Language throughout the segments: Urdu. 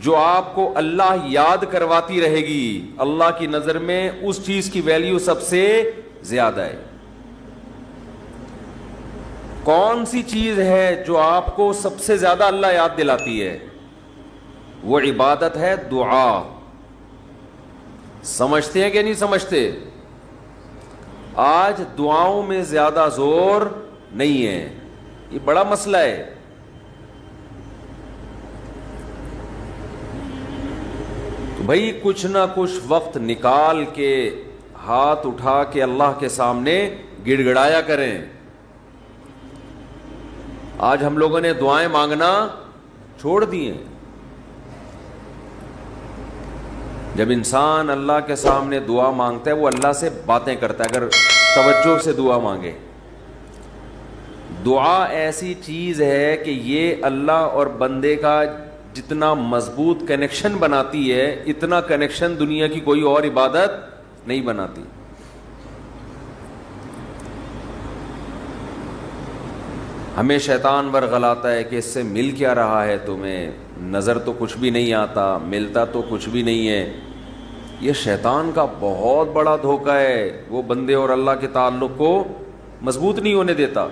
جو آپ کو اللہ یاد کرواتی رہے گی، اللہ کی نظر میں اس چیز کی ویلیو سب سے زیادہ ہے۔ کون سی چیز ہے جو آپ کو سب سے زیادہ اللہ یاد دلاتی ہے؟ وہ عبادت ہے دعا۔ سمجھتے ہیں کہ نہیں سمجھتے؟ آج دعاؤں میں زیادہ زور نہیں ہے، یہ بڑا مسئلہ ہے۔ تو بھائی کچھ نہ کچھ وقت نکال کے ہاتھ اٹھا کے اللہ کے سامنے گڑ گڑایا کریں۔ آج ہم لوگوں نے دعائیں مانگنا چھوڑ دی ہیں۔ جب انسان اللہ کے سامنے دعا مانگتا ہے وہ اللہ سے باتیں کرتا ہے، اگر توجہ سے دعا مانگے۔ دعا ایسی چیز ہے کہ یہ اللہ اور بندے کا جتنا مضبوط کنیکشن بناتی ہے، اتنا کنیکشن دنیا کی کوئی اور عبادت نہیں بناتی۔ ہمیں شیطان ورغلاتا ہے کہ اس سے مل کیا رہا ہے تمہیں، نظر تو کچھ بھی نہیں آتا، ملتا تو کچھ بھی نہیں ہے۔ یہ شیطان کا بہت بڑا دھوکہ ہے، وہ بندے اور اللہ کے تعلق کو مضبوط نہیں ہونے دیتا۔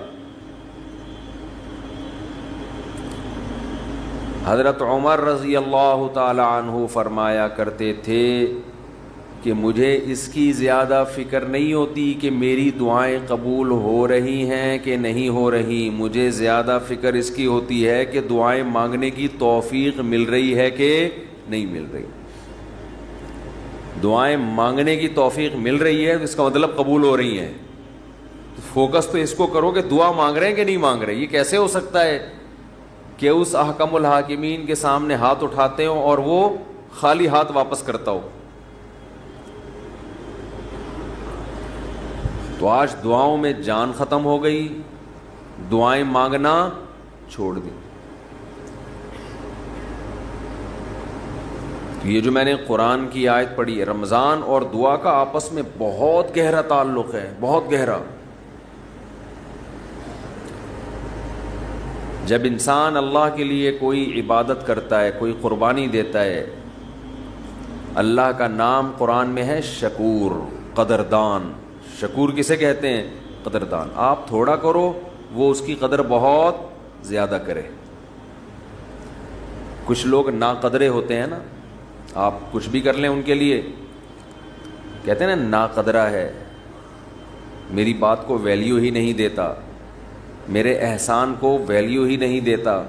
حضرت عمر رضی اللہ تعالی عنہ فرمایا کرتے تھے کہ مجھے اس کی زیادہ فکر نہیں ہوتی کہ میری دعائیں قبول ہو رہی ہیں کہ نہیں ہو رہی، مجھے زیادہ فکر اس کی ہوتی ہے کہ دعائیں مانگنے کی توفیق مل رہی ہے کہ نہیں مل رہی۔ دعائیں مانگنے کی توفیق مل رہی ہے تو اس کا مطلب قبول ہو رہی ہیں۔ فوکس تو اس کو کرو کہ دعا مانگ رہے ہیں کہ نہیں مانگ رہے۔ یہ کیسے ہو سکتا ہے کہ اس احکم الحاکمین کے سامنے ہاتھ اٹھاتے ہوں اور وہ خالی ہاتھ واپس کرتا ہو؟ تو آج دعاؤں میں جان ختم ہو گئی، دعائیں مانگنا چھوڑ دی۔ یہ جو میں نے قرآن کی آیت پڑھی ہے، رمضان اور دعا کا آپس میں بہت گہرا تعلق ہے، بہت گہرا۔ جب انسان اللہ کے لیے کوئی عبادت کرتا ہے، کوئی قربانی دیتا ہے، اللہ کا نام قرآن میں ہے شکور، قدردان۔ شکور کسے کہتے ہیں؟ قدردان۔ آپ تھوڑا کرو وہ اس کی قدر بہت زیادہ کرے۔ کچھ لوگ ناقدرے ہوتے ہیں نا، آپ کچھ بھی کر لیں ان کے لیے کہتے ہیں نا ناقدرہ ہے، میری بات کو ویلیو ہی نہیں دیتا، میرے احسان کو ویلیو ہی نہیں دیتا۔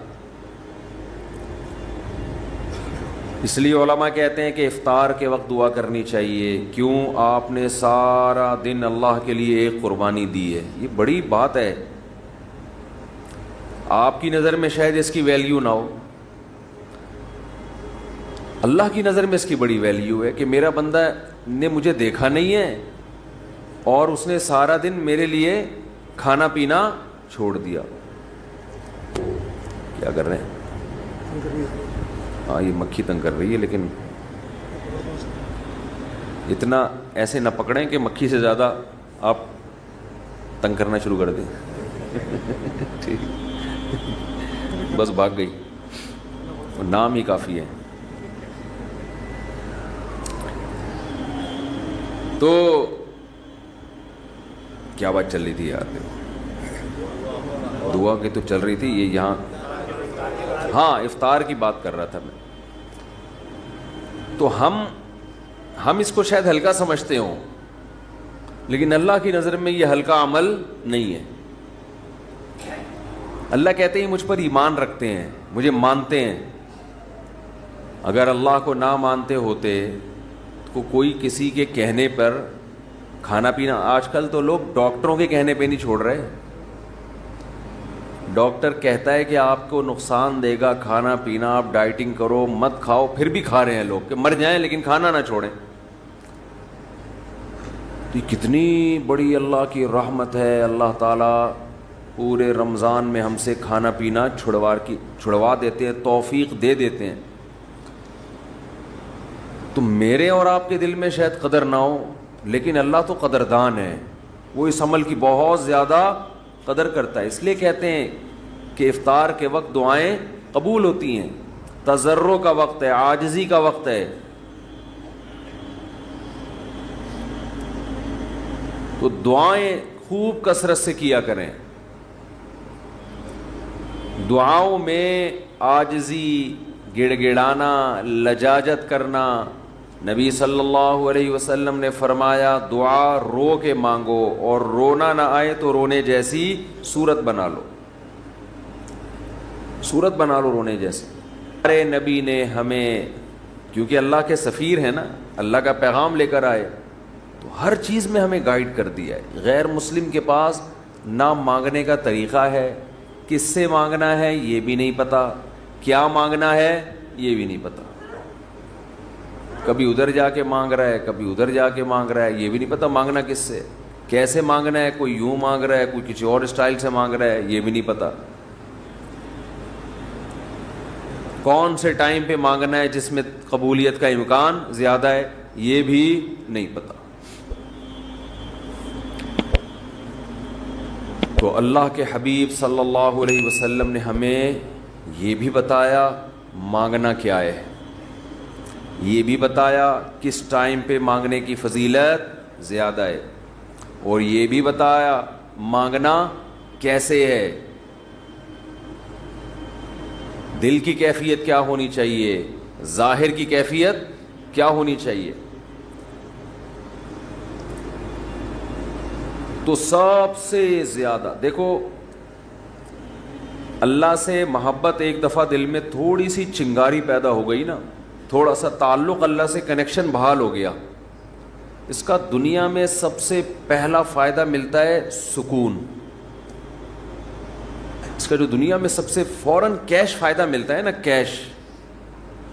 اس لیے علماء کہتے ہیں کہ افطار کے وقت دعا کرنی چاہیے، کیوں؟ آپ نے سارا دن اللہ کے لیے ایک قربانی دی ہے۔ یہ بڑی بات ہے، آپ کی نظر میں شاید اس کی ویلیو نہ ہو، اللہ کی نظر میں اس کی بڑی ویلیو ہے کہ میرا بندہ نے مجھے دیکھا نہیں ہے اور اس نے سارا دن میرے لیے کھانا پینا چھوڑ دیا۔ کیا کر رہے ہیں؟ ہاں یہ مکھی تنگ کر رہی ہے، لیکن اتنا ایسے نہ پکڑیں کہ مکھی سے زیادہ آپ تنگ کرنا شروع کر دیں۔ ٹھیک، بس بھاگ گئی، نام ہی کافی ہے۔ تو کیا بات چل رہی تھی یار؟ دعا کی تو چل رہی تھی، یہ یہاں ہاں افطار کی بات کر رہا تھا میں۔ تو ہم اس کو شاید ہلکا سمجھتے ہوں، لیکن اللہ کی نظر میں یہ ہلکا عمل نہیں ہے۔ اللہ کہتے ہیں مجھ پر ایمان رکھتے ہیں، مجھے مانتے ہیں۔ اگر اللہ کو نہ مانتے ہوتے تو کوئی کسی کے کہنے پر کھانا پینا، آج کل تو لوگ ڈاکٹروں کے کہنے پہ نہیں چھوڑ رہے۔ ڈاکٹر کہتا ہے کہ آپ کو نقصان دے گا کھانا پینا، آپ ڈائٹنگ کرو، مت کھاؤ، پھر بھی کھا رہے ہیں لوگ کہ مر جائیں لیکن کھانا نہ چھوڑیں۔ تو یہ کتنی بڑی اللہ کی رحمت ہے، اللہ تعالیٰ پورے رمضان میں ہم سے کھانا پینا چھڑوا دیتے ہیں، توفیق دے دیتے ہیں۔ تو میرے اور آپ کے دل میں شاید قدر نہ ہو، لیکن اللہ تو قدردان ہے، وہ اس عمل کی بہت زیادہ قدر کرتا ہے۔ اس لیے کہتے ہیں کہ افطار کے وقت دعائیں قبول ہوتی ہیں۔ تضرع کا وقت ہے، عاجزی کا وقت ہے. تو دعائیں خوب کثرت سے کیا کریں. دعاؤں میں عاجزی، گڑ گڑانا، لجاجت کرنا. نبی صلی اللہ علیہ وسلم نے فرمایا دعا رو کے مانگو، اور رونا نہ آئے تو رونے جیسی صورت بنا لو، صورت بنا لو رونے جیسی. ہمارے نبی نے ہمیں، کیونکہ اللہ کے سفیر ہیں نا، اللہ کا پیغام لے کر آئے، تو ہر چیز میں ہمیں گائیڈ کر دیا ہے. غیر مسلم کے پاس نہ مانگنے کا طریقہ ہے، کس سے مانگنا ہے یہ بھی نہیں پتا، کیا مانگنا ہے یہ بھی نہیں پتا. کبھی ادھر جا کے مانگ رہا ہے، کبھی ادھر جا کے مانگ رہا ہے، یہ بھی نہیں پتا مانگنا کس سے، کیسے مانگنا ہے. کوئی یوں مانگ رہا ہے، کوئی کسی اور اسٹائل سے مانگ رہا ہے، یہ بھی نہیں پتا. کون سے ٹائم پہ مانگنا ہے جس میں قبولیت کا امکان زیادہ ہے، یہ بھی نہیں پتا. تو اللہ کے حبیب صلی اللہ علیہ وسلم نے ہمیں یہ بھی بتایا مانگنا کیا ہے، یہ بھی بتایا کس ٹائم پہ مانگنے کی فضیلت زیادہ ہے، اور یہ بھی بتایا مانگنا کیسے ہے، دل کی کیفیت کیا ہونی چاہیے، ظاہر کی کیفیت کیا ہونی چاہیے. تو سب سے زیادہ دیکھو، اللہ سے محبت ایک دفعہ دل میں تھوڑی سی چنگاری پیدا ہو گئی نا، تھوڑا سا تعلق اللہ سے کنیکشن بحال ہو گیا، اس کا دنیا میں سب سے پہلا فائدہ ملتا ہے سکون. اس کا جو دنیا میں سب سے فوراً کیش فائدہ ملتا ہے نا، کیش،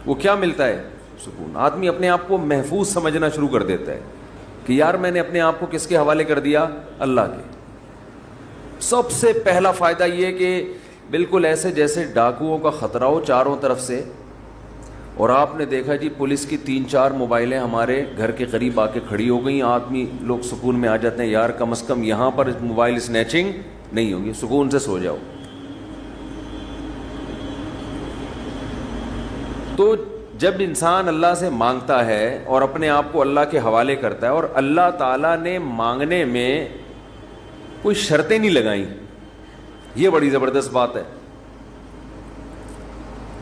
وہ کیا ملتا ہے؟ سکون. آدمی اپنے آپ کو محفوظ سمجھنا شروع کر دیتا ہے کہ یار میں نے اپنے آپ کو کس کے حوالے کر دیا؟ اللہ کے. سب سے پہلا فائدہ یہ کہ بالکل ایسے جیسے ڈاکوؤں کا خطرہ ہو چاروں طرف سے، اور آپ نے دیکھا جی پولیس کی 3-4 موبائلیں ہمارے گھر کے قریب آ کے کھڑی ہو گئیں، آدمی لوگ سکون میں آ جاتے ہیں، یار کم از کم یہاں پر موبائل اسنیچنگ نہیں ہوگی، سکون سے سو جاؤ. تو جب انسان اللہ سے مانگتا ہے اور اپنے آپ کو اللہ کے حوالے کرتا ہے، اور اللہ تعالیٰ نے مانگنے میں کوئی شرطیں نہیں لگائیں، یہ بڑی زبردست بات ہے.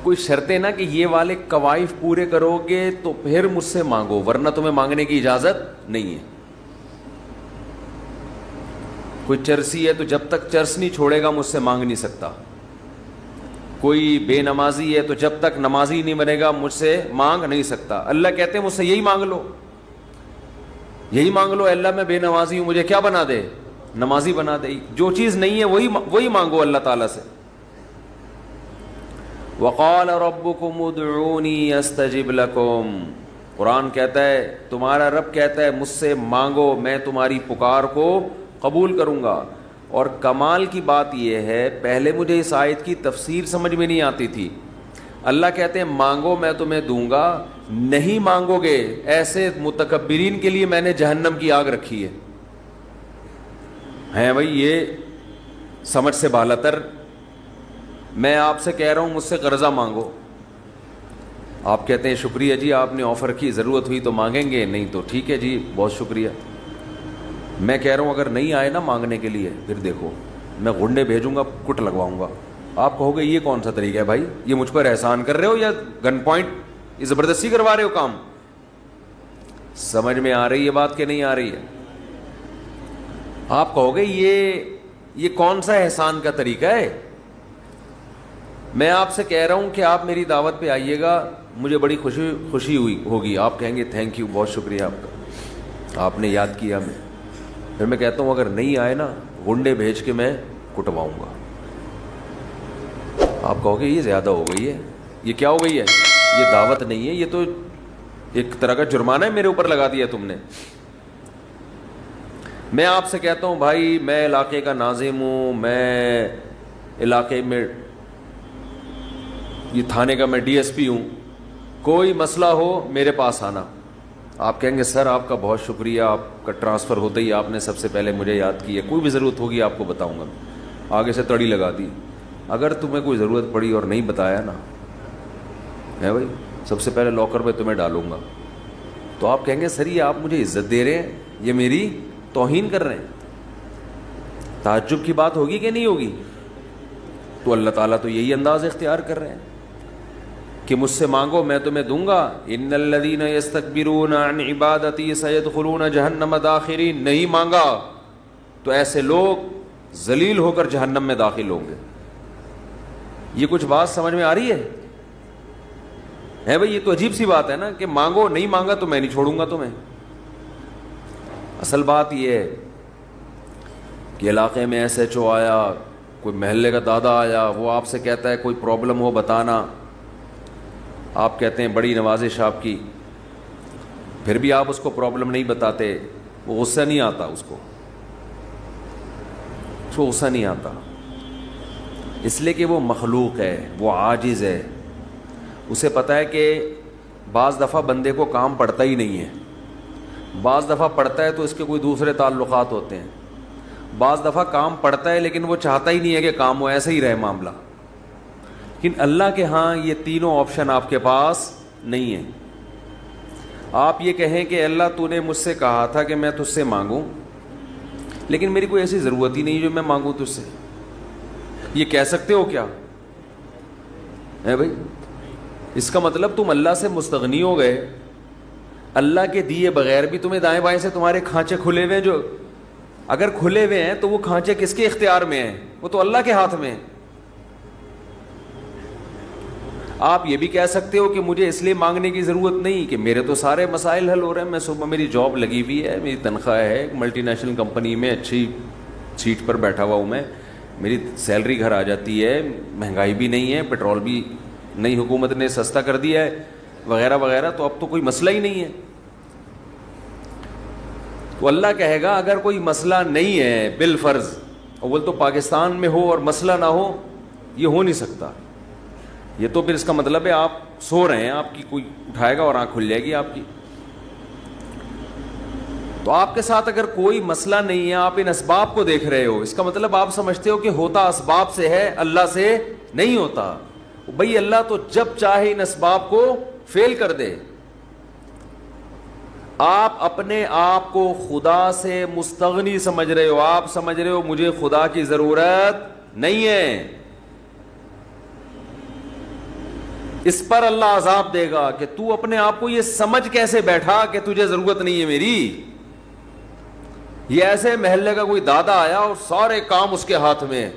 کوئی شرطیں نہ کہ یہ والے قوائف پورے کرو گے تو پھر مجھ سے مانگو، ورنہ تمہیں مانگنے کی اجازت نہیں ہے. کوئی چرسی ہے تو جب تک چرس نہیں چھوڑے گا مجھ سے مانگ نہیں سکتا. کوئی بے نمازی ہے تو جب تک نمازی نہیں بنے گا مجھ سے مانگ نہیں سکتا. اللہ کہتے ہیں مجھ سے یہی مانگ لو، یہی مانگ لو، اللہ میں بے نمازی ہوں، مجھے کیا بنا دے؟ نمازی بنا دے. جو چیز نہیں ہے وہی مانگو اللہ تعالیٰ سے. وقال ربکم ادعونی استجب لکم، قرآن کہتا ہے، تمہارا رب کہتا ہے مجھ سے مانگو میں تمہاری پکار کو قبول کروں گا. اور کمال کی بات یہ ہے، پہلے مجھے اس آیت کی تفسیر سمجھ میں نہیں آتی تھی. اللہ کہتے ہیں مانگو میں تمہیں دوں گا، نہیں مانگو گے ایسے متکبرین کے لیے میں نے جہنم کی آگ رکھی ہے بھائی. یہ سمجھ سے بالاتر. میں آپ سے کہہ رہا ہوں مجھ سے قرضہ مانگو، آپ کہتے ہیں شکریہ جی آپ نے آفر کی، ضرورت ہوئی تو مانگیں گے، نہیں تو ٹھیک ہے جی بہت شکریہ. میں کہہ رہا ہوں اگر نہیں آئے نا مانگنے کے لیے، پھر دیکھو میں غنڈے بھیجوں گا، کٹ لگواؤں گا. آپ کہو گے یہ کون سا طریقہ ہے بھائی، یہ مجھ پر احسان کر رہے ہو یا گن پوائنٹ یہ زبردستی کروا رہے ہو کام؟ سمجھ میں آ رہی ہے بات کہ نہیں آ رہی ہے؟ آپ کہو گے یہ کون سا احسان کا طریقہ ہے. میں آپ سے کہہ رہا ہوں کہ آپ میری دعوت پہ آئیے گا، مجھے بڑی خوشی ہوگی، آپ کہیں گے تھینک یو، بہت شکریہ آپ کا، آپ نے یاد کیا ہمیں. پھر میں کہتا ہوں اگر نہیں آئے نا گنڈے بھیج کے میں کٹواؤں گا. آپ کہو گے یہ زیادہ ہو گئی ہے، یہ کیا ہو گئی ہے، یہ دعوت نہیں ہے، یہ تو ایک طرح کا جرمانہ ہے میرے اوپر لگا دیا تم نے. میں آپ سے کہتا ہوں بھائی میں علاقے کا ناظم ہوں، میں علاقے میں یہ تھانے کا میں ڈی ایس پی ہوں، کوئی مسئلہ ہو میرے پاس آنا. آپ کہیں گے سر آپ کا بہت شکریہ، آپ کا ٹرانسفر ہوتے ہی آپ نے سب سے پہلے مجھے یاد کی ہے، کوئی بھی ضرورت ہوگی آپ کو بتاؤں گا. آگے سے تڑی لگا دی. اگر تمہیں کوئی ضرورت پڑی اور نہیں بتایا نا ہے بھائی, سب سے پہلے لاکر میں تمہیں ڈالوں گا. تو آپ کہیں گے سر یہ آپ مجھے عزت دے رہے ہیں, یہ میری توہین کر رہے ہیں. تعجب کی بات ہوگی کہ نہیں ہوگی؟ تو اللہ تعالیٰ تو یہی انداز اختیار کر رہے ہیں کہ مجھ سے مانگو میں تمہیں دوں گا. ان الذین یستکبرون عن عبادتی سیدخلون جہنم داخرین. نہیں مانگا تو ایسے لوگ ذلیل ہو کر جہنم میں داخل ہوں گے. یہ کچھ بات سمجھ میں آ رہی ہے بھائی؟ یہ تو عجیب سی بات ہے نا کہ مانگو, نہیں مانگا تو میں نہیں چھوڑوں گا تمہیں. اصل بات یہ ہے کہ علاقے میں ایس ایچ او آیا, کوئی محلے کا دادا آیا, وہ آپ سے کہتا ہے کوئی پرابلم ہو بتانا, آپ کہتے ہیں بڑی نوازش آپ کی, پھر بھی آپ اس کو پرابلم نہیں بتاتے, وہ غصہ نہیں آتا, اس کو غصہ نہیں آتا, اس لیے کہ وہ مخلوق ہے, وہ عاجز ہے. اسے پتہ ہے کہ بعض دفعہ بندے کو کام پڑتا ہی نہیں ہے, بعض دفعہ پڑتا ہے تو اس کے کوئی دوسرے تعلقات ہوتے ہیں, بعض دفعہ کام پڑتا ہے لیکن وہ چاہتا ہی نہیں ہے کہ کام ہو, ایسے ہی رہے معاملہ. لیکن اللہ کے ہاں یہ تینوں آپشن آپ کے پاس نہیں ہے. آپ یہ کہیں کہ اللہ تو نے مجھ سے کہا تھا کہ میں تجھ سے مانگوں, لیکن میری کوئی ایسی ضرورت ہی نہیں جو میں مانگوں تجھ سے. یہ کہہ سکتے ہو کیا ہے بھائی؟ اس کا مطلب تم اللہ سے مستغنی ہو گئے. اللہ کے دیے بغیر بھی تمہیں دائیں بائیں سے تمہارے کھانچے کھلے ہوئے ہیں, جو اگر کھلے ہوئے ہیں تو وہ کھانچے کس کے اختیار میں ہیں؟ وہ تو اللہ کے ہاتھ میں ہیں. آپ یہ بھی کہہ سکتے ہو کہ مجھے اس لیے مانگنے کی ضرورت نہیں کہ میرے تو سارے مسائل حل ہو رہے ہیں, میں صبح میری جاب لگی ہوئی ہے, میری تنخواہ ہے, ملٹی نیشنل کمپنی میں اچھی سیٹ پر بیٹھا ہوا ہوں میں, میری سیلری گھر آ جاتی ہے, مہنگائی بھی نہیں ہے, پیٹرول بھی نئی حکومت نے سستا کر دیا ہے وغیرہ وغیرہ, تو اب تو کوئی مسئلہ ہی نہیں ہے. تو اللہ کہے گا اگر کوئی مسئلہ نہیں ہے بالفرض, اول تو پاکستان میں ہو اور مسئلہ نہ ہو, یہ ہو نہیں سکتا. یہ تو پھر اس کا مطلب ہے آپ سو رہے ہیں, آپ کی کوئی اٹھائے گا اور آنکھ کھل جائے گی آپ کی. تو آپ کے ساتھ اگر کوئی مسئلہ نہیں ہے, آپ ان اسباب کو دیکھ رہے ہو, اس کا مطلب آپ سمجھتے ہو کہ ہوتا اسباب سے ہے, اللہ سے نہیں ہوتا. بھئی اللہ تو جب چاہے ان اسباب کو فیل کر دے. آپ اپنے آپ کو خدا سے مستغنی سمجھ رہے ہو, آپ سمجھ رہے ہو مجھے خدا کی ضرورت نہیں ہے. اس پر اللہ عذاب دے گا کہ تو اپنے آپ کو یہ سمجھ کیسے بیٹھا کہ تجھے ضرورت نہیں ہے میری. یہ ایسے محلے کا کوئی دادا آیا اور سارے کام اس کے ہاتھ میں,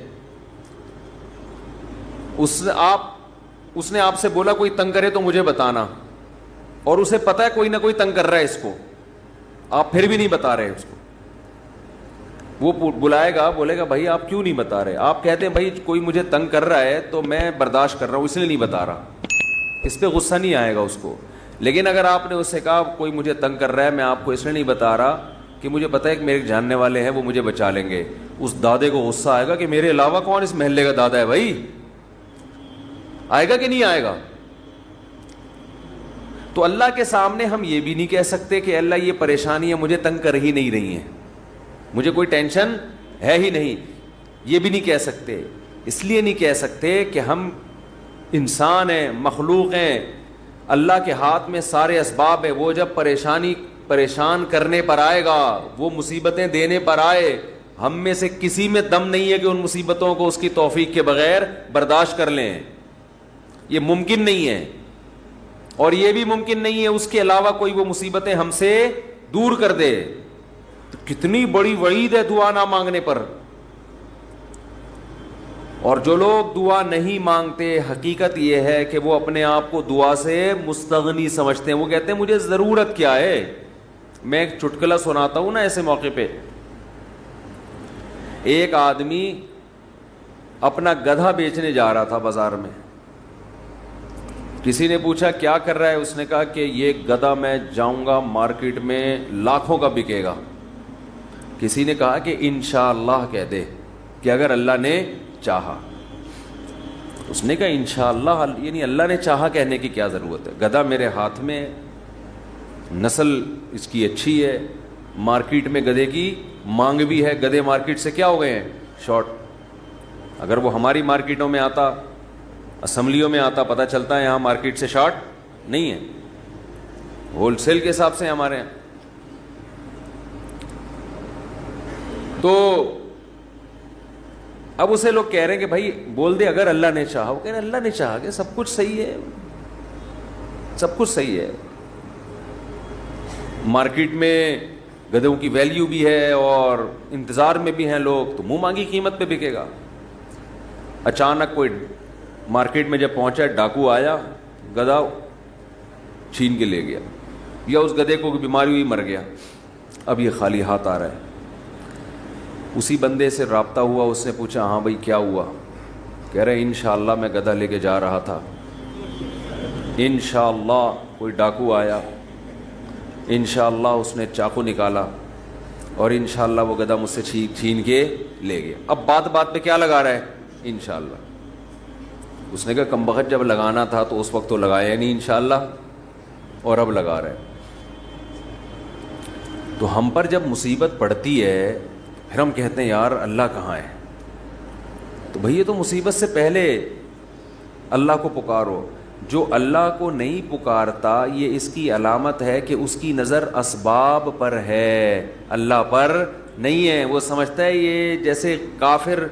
اس نے آپ سے بولا کوئی تنگ کرے تو مجھے بتانا, اور اسے پتا ہے کوئی نہ کوئی تنگ کر رہا ہے اس کو, آپ پھر بھی نہیں بتا رہے اس کو. وہ بلائے گا, بولے گا بھائی آپ کیوں نہیں بتا رہے؟ آپ کہتے ہیں بھائی کوئی مجھے تنگ کر رہا ہے تو میں برداشت کر رہا ہوں, اس لیے نہیں بتا رہا. اس پہ غصہ نہیں آئے گا اس کو. لیکن اگر آپ نے اس سے کہا کوئی مجھے تنگ کر رہا ہے, میں آپ کو اس لیے نہیں بتا رہا کہ مجھے پتا ہے کہ میرے جاننے والے ہیں وہ مجھے بچا لیں گے, اس دادے کو غصہ آئے گا کہ میرے علاوہ کون اس محلے کا دادا ہے بھائی. آئے گا کہ نہیں آئے گا؟ تو اللہ کے سامنے ہم یہ بھی نہیں کہہ سکتے کہ اللہ یہ پریشانیاں مجھے تنگ کر ہی نہیں رہی ہیں, مجھے کوئی ٹینشن ہے ہی نہیں. یہ بھی نہیں کہہ سکتے. اس لیے نہیں کہہ سکتے کہ ہم انسان ہیں, مخلوق ہیں, اللہ کے ہاتھ میں سارے اسباب ہیں. وہ جب پریشان کرنے پر آئے گا, وہ مصیبتیں دینے پر آئے, ہم میں سے کسی میں دم نہیں ہے کہ ان مصیبتوں کو اس کی توفیق کے بغیر برداشت کر لیں. یہ ممکن نہیں ہے. اور یہ بھی ممکن نہیں ہے اس کے علاوہ کوئی وہ مصیبتیں ہم سے دور کر دے. تو کتنی بڑی وعید ہے دعا نہ مانگنے پر. اور جو لوگ دعا نہیں مانگتے, حقیقت یہ ہے کہ وہ اپنے آپ کو دعا سے مستغنی سمجھتے ہیں. وہ کہتے ہیں مجھے ضرورت کیا ہے. میں ایک چٹکلا سناتا ہوں نا ایسے موقع پہ. ایک آدمی اپنا گدھا بیچنے جا رہا تھا بازار میں. کسی نے پوچھا کیا کر رہا ہے؟ اس نے کہا کہ یہ گدھا میں جاؤں گا مارکیٹ میں لاکھوں کا بکے گا. کسی نے کہا کہ انشاءاللہ کہہ دے کہ اگر اللہ نے چاہا. اس نے کہا انشاءاللہ, یعنی اللہ نے چاہا کہنے کی کیا ضرورت ہے؟ گدھا میرے ہاتھ میں, نسل اس کی اچھی ہے, مارکیٹ میں گدھے کی مانگ بھی ہے. گدھے مارکیٹ سے کیا ہو گئے ہیں؟ شارٹ. اگر وہ ہماری مارکیٹوں میں آتا اسمبلیوں میں آتا پتہ چلتا ہے یہاں مارکیٹ سے شارٹ نہیں ہے, ہول سیل کے حساب سے ہمارے یہاں. تو اب اسے لوگ کہہ رہے ہیں کہ بھائی بول دے اگر اللہ نے چاہا. وہ کہہ رہے ہیں اللہ نے چاہا کہ سب کچھ صحیح ہے, سب کچھ صحیح ہے. مارکیٹ میں گدھوں کی ویلیو بھی ہے اور انتظار میں بھی ہیں لوگ, تو منہ مانگی قیمت پہ بکے گا. اچانک کوئی مارکیٹ میں جب پہنچا, ڈاکو آیا, گدھا چھین کے لے گیا, یا اس گدھے کو بیماری ہوئی مر گیا, اب یہ خالی ہاتھ آ رہا ہے. اسی بندے سے رابطہ ہوا, اس نے پوچھا ہاں بھائی کیا ہوا؟ کہہ رہے انشاءاللہ میں گدھا لے کے جا رہا تھا, انشاءاللہ کوئی ڈاکو آیا, انشاءاللہ اس نے چاقو نکالا اور انشاءاللہ وہ گدھا مجھ سے چھین کے لے گیا. اب بات بات پہ کیا لگا رہا ہے؟ انشاءاللہ. اس نے کہا کم بخت جب لگانا تھا تو اس وقت تو لگایا نہیں انشاءاللہ, اور اب لگا رہا ہے. تو ہم پر جب مصیبت پڑتی ہے پھر ہم کہتے ہیں یار اللہ کہاں ہے؟ تو بھئی یہ تو مصیبت سے پہلے اللہ کو پکارو. جو اللہ کو نہیں پکارتا یہ اس کی علامت ہے کہ اس کی نظر اسباب پر ہے, اللہ پر نہیں ہے. وہ سمجھتا ہے یہ جیسے کافر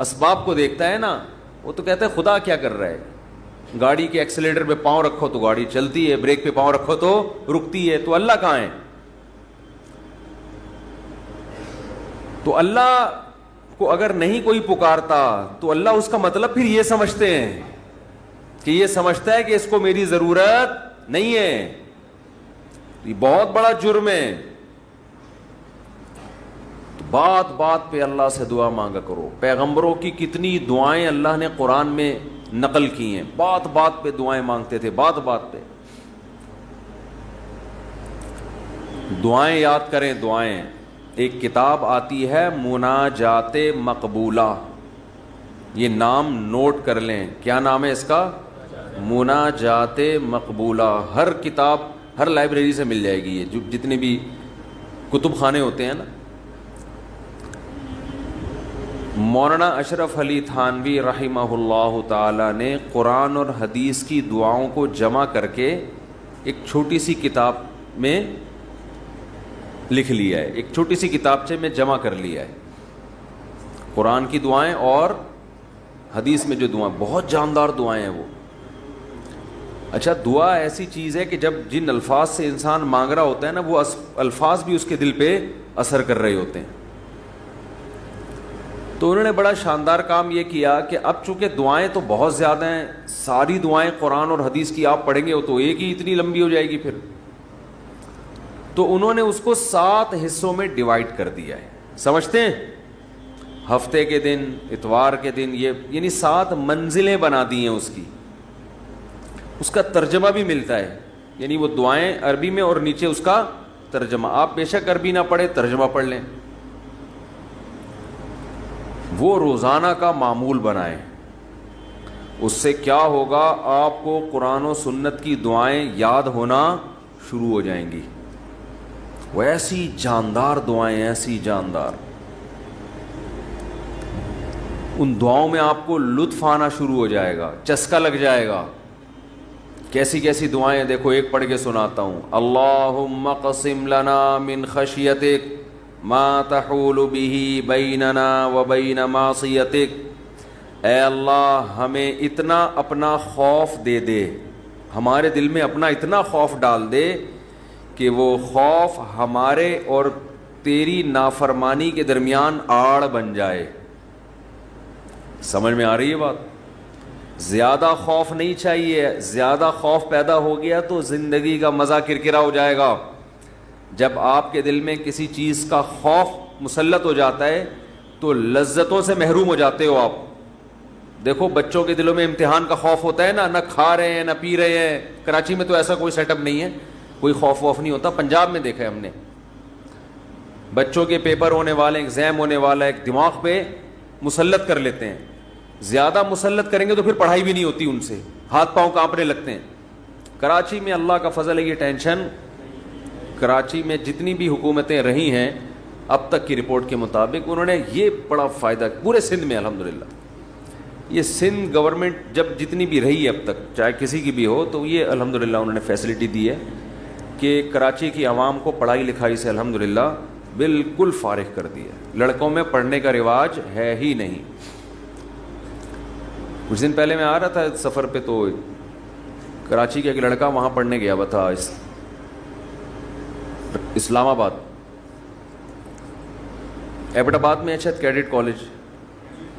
اسباب کو دیکھتا ہے نا, وہ تو کہتا ہے خدا کیا کر رہا ہے؟ گاڑی کے ایکسیلیٹر پہ پاؤں رکھو تو گاڑی چلتی ہے, بریک پہ پاؤں رکھو تو رکتی ہے, تو اللہ کہاں ہے؟ تو اللہ کو اگر نہیں کوئی پکارتا تو اللہ اس کا مطلب پھر یہ سمجھتے ہیں کہ یہ سمجھتا ہے کہ اس کو میری ضرورت نہیں ہے. یہ بہت بڑا جرم ہے. تو بات بات پہ اللہ سے دعا مانگا کرو. پیغمبروں کی کتنی دعائیں اللہ نے قرآن میں نقل کی ہیں, بات بات پہ دعائیں مانگتے تھے, بات بات پہ. دعائیں یاد کریں, دعائیں. ایک کتاب آتی ہے مناجات مقبولہ, یہ نام نوٹ کر لیں. کیا نام ہے اس کا؟ مناجات مقبولہ. ہر کتاب ہر لائبریری سے مل جائے گی, یہ جو جتنے بھی کتب خانے ہوتے ہیں نا. مولانا اشرف علی تھانوی رحمہ اللہ تعالی نے قرآن اور حدیث کی دعاؤں کو جمع کر کے ایک چھوٹی سی کتاب میں لکھ لیا ہے, ایک چھوٹی سی کتابچے میں جمع کر لیا ہے. قرآن کی دعائیں اور حدیث میں جو دعائیں, بہت جاندار دعائیں ہیں وہ. اچھا, دعا ایسی چیز ہے کہ جب جن الفاظ سے انسان مانگ رہا ہوتا ہے نا, وہ الفاظ بھی اس کے دل پہ اثر کر رہے ہوتے ہیں. تو انہوں نے بڑا شاندار کام یہ کیا کہ اب چونکہ دعائیں تو بہت زیادہ ہیں, ساری دعائیں قرآن اور حدیث کی آپ پڑھیں گے تو ایک ہی اتنی لمبی ہو جائے گی پھر. تو انہوں نے اس کو 7 حصوں میں ڈیوائیڈ کر دیا ہے. سمجھتے ہیں؟ ہفتے کے دن, اتوار کے دن, یہ یعنی 7 منزلیں بنا دی ہیں اس کی. اس کا ترجمہ بھی ملتا ہے, یعنی وہ دعائیں عربی میں اور نیچے اس کا ترجمہ. آپ بے شک عربی نہ پڑھیں, ترجمہ پڑھ لیں. وہ روزانہ کا معمول بنائیں. اس سے کیا ہوگا, آپ کو قرآن و سنت کی دعائیں یاد ہونا شروع ہو جائیں گی. وہ ایسی جاندار دعائیں, ایسی جاندار. ان دعاؤں میں آپ کو لطف آنا شروع ہو جائے گا, چسکا لگ جائے گا. کیسی کیسی دعائیں دیکھو, ایک پڑھ کے سناتا ہوں. اللہم قسم لنا من خشیتک ما تحول به بیننا وبین معصیتک. اے اللہ ہمیں اتنا اپنا خوف دے دے, ہمارے دل میں اپنا اتنا خوف ڈال دے کہ وہ خوف ہمارے اور تیری نافرمانی کے درمیان آڑ بن جائے. سمجھ میں آ رہی ہے بات؟ زیادہ خوف نہیں چاہیے. زیادہ خوف پیدا ہو گیا تو زندگی کا مزہ کرکرا ہو جائے گا. جب آپ کے دل میں کسی چیز کا خوف مسلط ہو جاتا ہے تو لذتوں سے محروم ہو جاتے ہو آپ. دیکھو بچوں کے دلوں میں امتحان کا خوف ہوتا ہے نا, نہ کھا رہے ہیں نہ پی رہے ہیں. کراچی میں تو ایسا کوئی سیٹ اپ نہیں ہے, کوئی خوف ووف نہیں ہوتا. پنجاب میں دیکھا ہے ہم نے, بچوں کے پیپر ہونے والے, ایگزام ہونے والا, ایک دماغ پہ مسلط کر لیتے ہیں. زیادہ مسلط کریں گے تو پھر پڑھائی بھی نہیں ہوتی ان سے, ہاتھ پاؤں کانپنے لگتے ہیں. کراچی میں اللہ کا فضل ہے, یہ ٹینشن. کراچی میں جتنی بھی حکومتیں رہی ہیں اب تک کی رپورٹ کے مطابق, انہوں نے یہ بڑا فائدہ پورے سندھ میں الحمدللہ یہ سندھ گورنمنٹ جب جتنی بھی رہی ہے اب تک، چاہے کسی کی بھی ہو، تو یہ الحمدللہ انہوں نے فیسلٹی دی ہے کہ کراچی کی عوام کو پڑھائی لکھائی سے الحمدللہ بالکل فارغ کر دی ہے. لڑکوں میں پڑھنے کا رواج ہے ہی نہیں. کچھ دن پہلے میں آ رہا تھا سفر پہ، تو کراچی کا ایک لڑکا وہاں پڑھنے گیا ہوا تھا اسلام آباد، ایبٹ آباد میں شاید کیڈٹ کالج،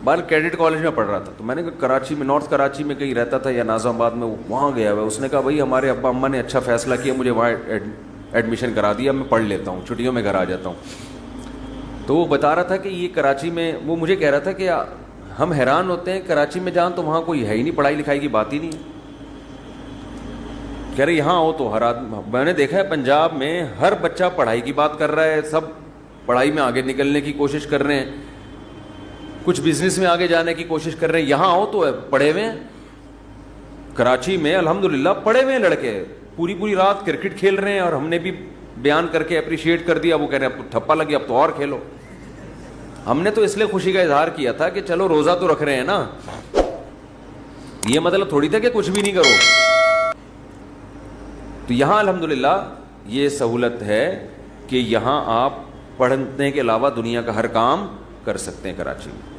بال کیڈٹ کالج میں پڑھ رہا تھا. تو میں نے کہا کراچی میں، نارتھ کراچی میں کہیں رہتا تھا یا ناظم آباد میں، وہاں گیا ہوا ہے. اس نے کہا بھائی ہمارے ابا اماں نے اچھا فیصلہ کیا، مجھے وہاں ایڈمیشن کرا دیا، میں پڑھ لیتا ہوں، چھٹیوں میں گھر آ جاتا ہوں. تو وہ بتا رہا تھا کہ یہ کراچی میں، وہ مجھے کہہ رہا تھا کہ ہم حیران ہوتے ہیں کراچی میں جان تو وہاں کوئی ہے ہی نہیں، پڑھائی لکھائی کی بات ہی نہیں. کہہ رہے یہاں ہو تو ہر آدمی، میں نے دیکھا ہے پنجاب میں ہر بچہ پڑھائی کی بات کر رہا ہے، سب پڑھائی میں آگے نکلنے کی کوشش کر رہے ہیں، کچھ بزنس میں آگے جانے کی کوشش کر رہے ہیں. یہاں ہو تو پڑھے ہوئے ہیں. کراچی میں الحمدللہ پڑھے ہوئے ہیں لڑکے، پوری پوری رات کرکٹ کھیل رہے ہیں، اور ہم نے بھی بیان کر کے اپریشیٹ کر دیا. وہ کہہ رہے ہیں اب تھپا لگی، اب تو اور کھیلو. ہم نے تو اس لیے خوشی کا اظہار کیا تھا کہ چلو روزہ تو رکھ رہے ہیں نا، یہ مطلب تھوڑی تھا کہ کچھ بھی نہیں کرو. تو یہاں الحمدللہ یہ سہولت ہے کہ یہاں آپ پڑھنے کے علاوہ دنیا کا ہر کام کر سکتے ہیں کراچی میں،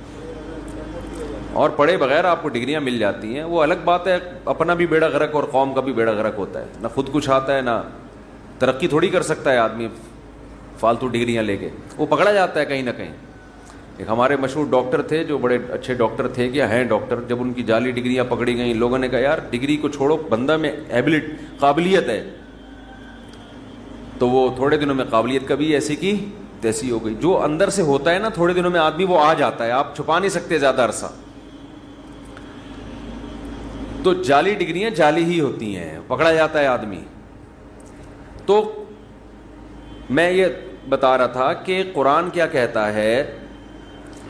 اور پڑھے بغیر آپ کو ڈگریاں مل جاتی ہیں. وہ الگ بات ہے، اپنا بھی بیڑا غرق اور قوم کا بھی بیڑا غرق ہوتا ہے. نہ خود کچھ آتا ہے، نہ ترقی تھوڑی کر سکتا ہے آدمی فالتو ڈگریاں لے کے، وہ پکڑا جاتا ہے کہیں نہ کہیں. ایک ہمارے مشہور ڈاکٹر تھے جو بڑے اچھے ڈاکٹر تھے، کیا ہیں ڈاکٹر، جب ان کی جعلی ڈگریاں پکڑی گئیں، لوگوں نے کہا یار ڈگری کو چھوڑو، بندہ میں قابلیت ہے. تو وہ تھوڑے دنوں میں قابلیت کبھی ایسی کی تیسی ہو گئی. جو اندر سے ہوتا ہے نا تھوڑے دنوں میں آدمی وہ آ جاتا ہے، آپ چھپا نہیں سکتے زیادہ عرصہ. تو جعلی ڈگریاں جعلی ہی ہوتی ہیں، پکڑا جاتا ہے آدمی. تو میں یہ بتا رہا تھا کہ قرآن کیا کہتا ہے،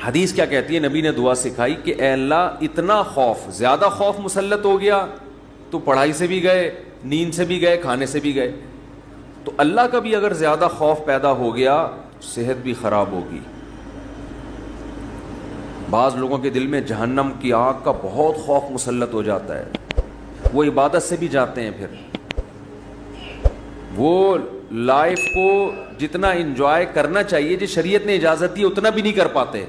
حدیث کیا کہتی ہے. نبی نے دعا سکھائی کہ اے اللہ اتنا خوف، زیادہ خوف مسلط ہو گیا تو پڑھائی سے بھی گئے، نیند سے بھی گئے، کھانے سے بھی گئے. تو اللہ کا بھی اگر زیادہ خوف پیدا ہو گیا، صحت بھی خراب ہوگی. بعض لوگوں کے دل میں جہنم کی آگ کا بہت خوف مسلط ہو جاتا ہے، وہ عبادت سے بھی جاتے ہیں، پھر وہ لائف کو جتنا انجوائے کرنا چاہیے جس شریعت نے اجازت دی اتنا بھی نہیں کر پاتے.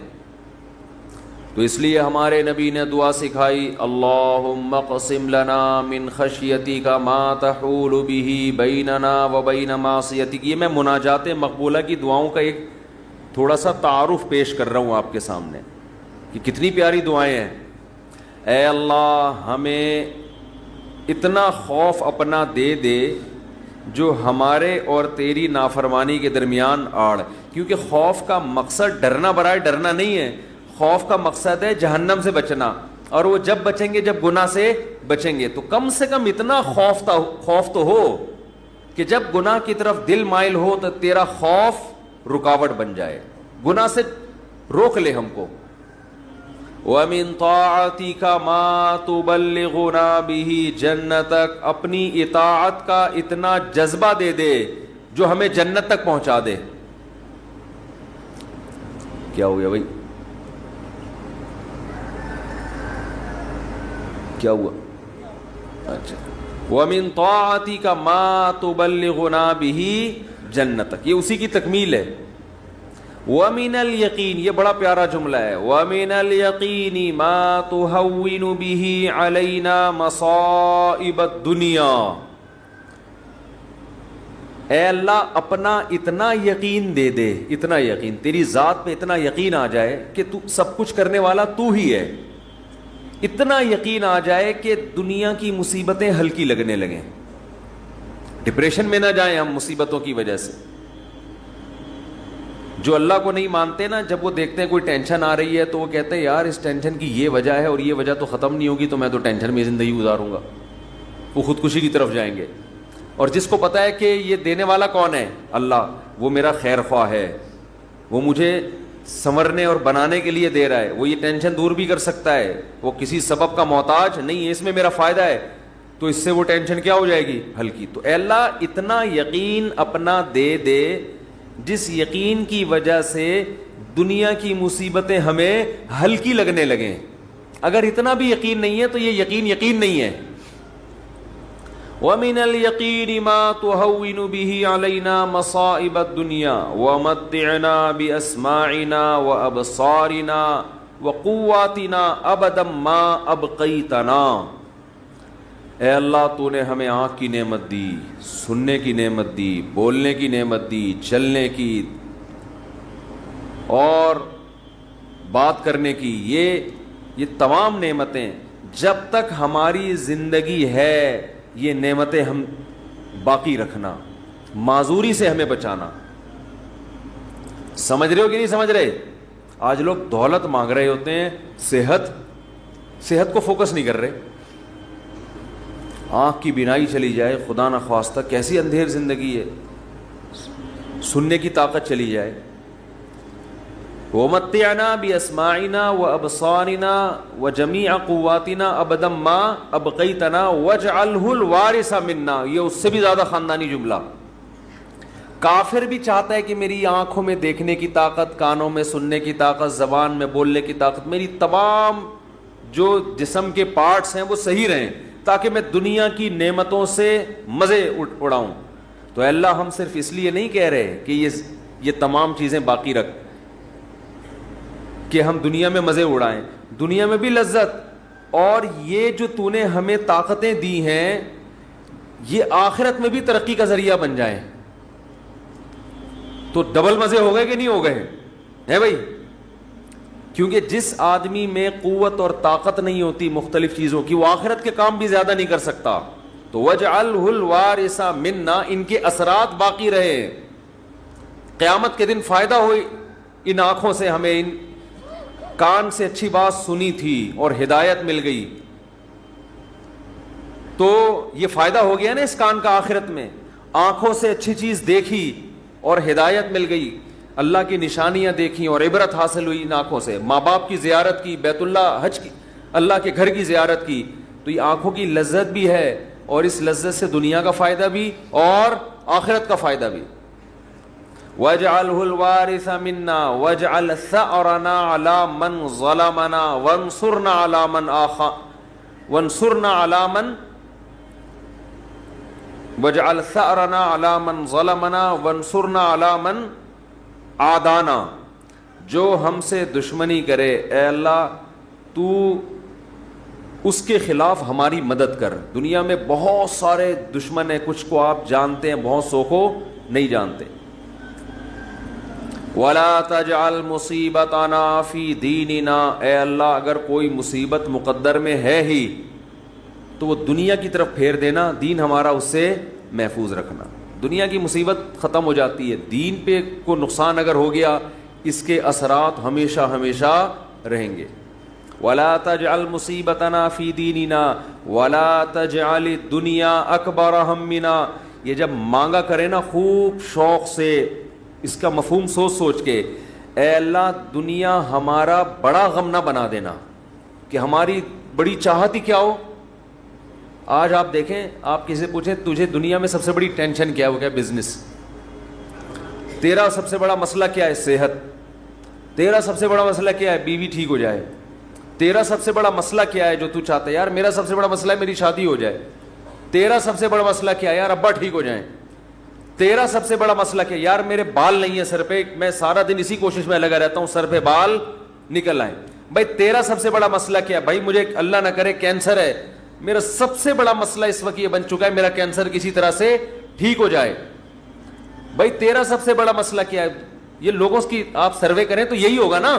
تو اس لیے ہمارے نبی نے دعا سکھائی، اللہم اقسم لنا من خشیتک ما تحول به بیننا وبین معصیتک. یہ میں مناجات مقبولہ کی دعاؤں کا ایک تھوڑا سا تعارف پیش کر رہا ہوں آپ کے سامنے کہ کتنی پیاری دعائیں ہیں. اے اللہ ہمیں اتنا خوف اپنا دے دے جو ہمارے اور تیری نافرمانی کے درمیان آڑ. کیونکہ خوف کا مقصد ڈرنا برائے ڈرنا نہیں ہے، خوف کا مقصد ہے جہنم سے بچنا. اور وہ جب بچیں گے جب گناہ سے بچیں گے. تو کم سے کم اتنا خوف تو ہو کہ جب گناہ کی طرف دل مائل ہو تو تیرا خوف رکاوٹ بن جائے، گناہ سے روک لے ہم کو. وَمِن طَاعَتِكَ مَا تُبَلِّغُنَا بِهِ جَنَّتَكَ. اپنی اطاعت کا اتنا جذبہ دے دے جو ہمیں جنت تک پہنچا دے. کیا ہو گیا بھائی، کیا ہوا؟ اچھا، وَمِن طَاعَتِكَ مَا تُبَلِّغُنَا بِهِ جَنَّتَكَ، یہ اسی کی تکمیل ہے. وَمِنَ الْيَقِينِ، یہ بڑا پیارا جملہ ہے، وَمِنَ الْيَقِينِ مَا تُهَوِّنُ بِهِ عَلَيْنَا مَصَائِبَ الدُّنْيَا. اے اللہ اپنا اتنا یقین دے دے، اتنا یقین، تیری ذات پہ اتنا یقین آ جائے کہ تو سب کچھ کرنے والا تو ہی ہے. اتنا یقین آ جائے کہ دنیا کی مصیبتیں ہلکی لگنے لگیں، ڈپریشن میں نہ جائیں ہم مصیبتوں کی وجہ سے. جو اللہ کو نہیں مانتے نا، جب وہ دیکھتے ہیں کوئی ٹینشن آ رہی ہے تو وہ کہتے ہیں یار اس ٹینشن کی یہ وجہ ہے اور یہ وجہ تو ختم نہیں ہوگی، تو میں تو ٹینشن میں زندگی گزاروں گا. وہ خودکشی کی طرف جائیں گے. اور جس کو پتا ہے کہ یہ دینے والا کون ہے، اللہ، وہ میرا خیر خواہ ہے، وہ مجھے سنورنے اور بنانے کے لیے دے رہا ہے، وہ یہ ٹینشن دور بھی کر سکتا ہے، وہ کسی سبب کا محتاج نہیں ہے، اس میں میرا فائدہ ہے، تو اس سے وہ ٹینشن کیا ہو جائے گی، ہلکی. تو اے اللہ اتنا یقین اپنا دے دے جس یقین کی وجہ سے دنیا کی مصیبتیں ہمیں ہلکی لگنے لگیں. اگر اتنا بھی یقین نہیں ہے تو یہ یقین نہیں ہے. وَمِنَ الْيَقِينِ مَا تُهَوِّنُ بِهِ عَلَيْنَا مَصَائِبَ الدُّنْيَا وَمَتِّعْنَا بِأَسْمَاعِنَا وَأَبْصَارِنَا وَقُوَّاتِنَا أَبَدًا مَا أَبْقَيْتَنَا. اے اللہ تو نے ہمیں آنکھ کی نعمت دی, سننے کی نعمت دی, بولنے کی نعمت دی, چلنے کی اور بات کرنے کی, یہ تمام نعمتیں جب تک ہماری زندگی ہے یہ نعمتیں ہم باقی رکھنا, معذوری سے ہمیں بچانا. سمجھ رہے ہو کہ نہیں سمجھ رہے؟ آج لوگ دولت مانگ رہے ہوتے ہیں, صحت کو فوکس نہیں کر رہے. آنکھ کی بینائی چلی جائے خدا نخواستہ, کیسی اندھیر زندگی ہے. سننے کی طاقت چلی جائے. وَمَتِّعْنَا بِأَسْمَاعِنَا وَأَبْصَارِنَا وَجَمِيعَ قُوَّاتِنَا أَبَدًا مَا أَبْقَيْتَنَا وَاجْعَلْهُ الْوَارِثَ مِنَّا. یہ اس سے بھی زیادہ خاندانی جملہ. کافر بھی چاہتا ہے کہ میری آنکھوں میں دیکھنے کی طاقت, کانوں میں سننے کی طاقت, زبان میں بولنے کی طاقت, میری تمام جو جسم کے پارٹس ہیں وہ صحیح رہیں تاکہ میں دنیا کی نعمتوں سے مزے اڑاؤں. تو اللہ ہم صرف اس لیے نہیں کہہ رہے کہ یہ تمام چیزیں باقی رکھ کہ ہم دنیا میں مزے اڑائیں, دنیا میں بھی لذت, اور یہ جو تو نے ہمیں طاقتیں دی ہیں یہ آخرت میں بھی ترقی کا ذریعہ بن جائیں. تو ڈبل مزے ہو گئے کہ نہیں ہو گئے ہیں بھائی؟ کیونکہ جس آدمی میں قوت اور طاقت نہیں ہوتی مختلف چیزوں کی, وہ آخرت کے کام بھی زیادہ نہیں کر سکتا. تو وَاجْعَلْهُ الْوَارِثَ مِنَّا, ان کے اثرات باقی رہے, قیامت کے دن فائدہ ہو. ان آنکھوں سے ہمیں, ان کان سے اچھی بات سنی تھی اور ہدایت مل گئی, تو یہ فائدہ ہو گیا نا اس کان کا آخرت میں. آنکھوں سے اچھی چیز دیکھی اور ہدایت مل گئی, اللہ کی نشانیاں دیکھیں اور عبرت حاصل ہوئی ان آنکھوں سے, ماں باپ کی زیارت کی, بیت اللہ حج کی, اللہ کے گھر کی زیارت کی. تو یہ آنکھوں کی لذت بھی ہے, اور اس لذت سے دنیا کا فائدہ بھی اور آخرت کا فائدہ بھی. وَاجْعَلْهُ الْوَارِثَ مِنَّا وَاجْعَلْ ثَأْرَنَا عَلَى مَنْ ظَلَمَنَا وَانْصُرْنَا عَلَى مَنْ وَاجْعَلْ ثَأْرَنَا عَلَى مَنْ ظَلَمَنَا وَانْصُرْنَا عَلَى مَنْ عَادَانَا. جو ہم سے دشمنی کرے اے اللہ تو اس کے خلاف ہماری مدد کر. دنیا میں بہت سارے دشمن ہیں, کچھ کو آپ جانتے ہیں, بہت سو کو نہیں جانتے. وَلَا تَجْعَلْ مُصِيبَتَنَا فِي دِينِنَا. اے اللہ اگر کوئی مصیبت مقدر میں ہے ہی تو وہ دنیا کی طرف پھیر دینا, دین ہمارا اس سے محفوظ رکھنا. دنیا کی مصیبت ختم ہو جاتی ہے, دین پہ کو نقصان اگر ہو گیا اس کے اثرات ہمیشہ ہمیشہ رہیں گے. وَلَا تَجْعَلْ مُصِيبَتَنَا فِي دِينِنَا وَلَا تَجْعَلِ الدُّنْيَا أَكْبَرَ هَمِّنَا. یہ جب مانگا کرے نا خوب شوق سے, اس کا مفہوم سوچ کے, اے اللہ دنیا ہمارا بڑا غم نہ بنا دینا, کہ ہماری بڑی چاہت ہی کیا ہو. آج آپ دیکھیں, آپ کسی سے پوچھیں تجھے دنیا میں سب سے بڑی ٹینشن کیا ہے, وہ کیا بزنس. تیرا سب سے بڑا مسئلہ کیا ہے, صحت. تیرا سب سے بڑا مسئلہ کیا ہے, بیوی ٹھیک ہو جائے. تیرا سب سے بڑا مسئلہ کیا ہے جو تو چاہتا ہے, یار میرا سب سے بڑا مسئلہ ہے میری شادی ہو جائے. تیرا سب سے بڑا مسئلہ کیا ہے, یار ابا ٹھیک ہو جائیں. تیرا سب سے بڑا مسئلہ کیا, یار میرے بال نہیں ہے سر پہ, میں سارا دن اسی کوشش میں لگا رہتا ہوں سر پہ بال نکل آئیں. بھائی تیرا سب سے بڑا مسئلہ کیا, بھائی مجھے اللہ نہ کرے کینسر ہے, میرا سب سے بڑا مسئلہ اس وقت یہ بن چکا ہے میرا کینسر کسی طرح سے ٹھیک ہو جائے. بھائی تیرا سب سے بڑا مسئلہ کیا ہے, یہ لوگوں کی آپ سروے کریں تو یہی ہوگا نا.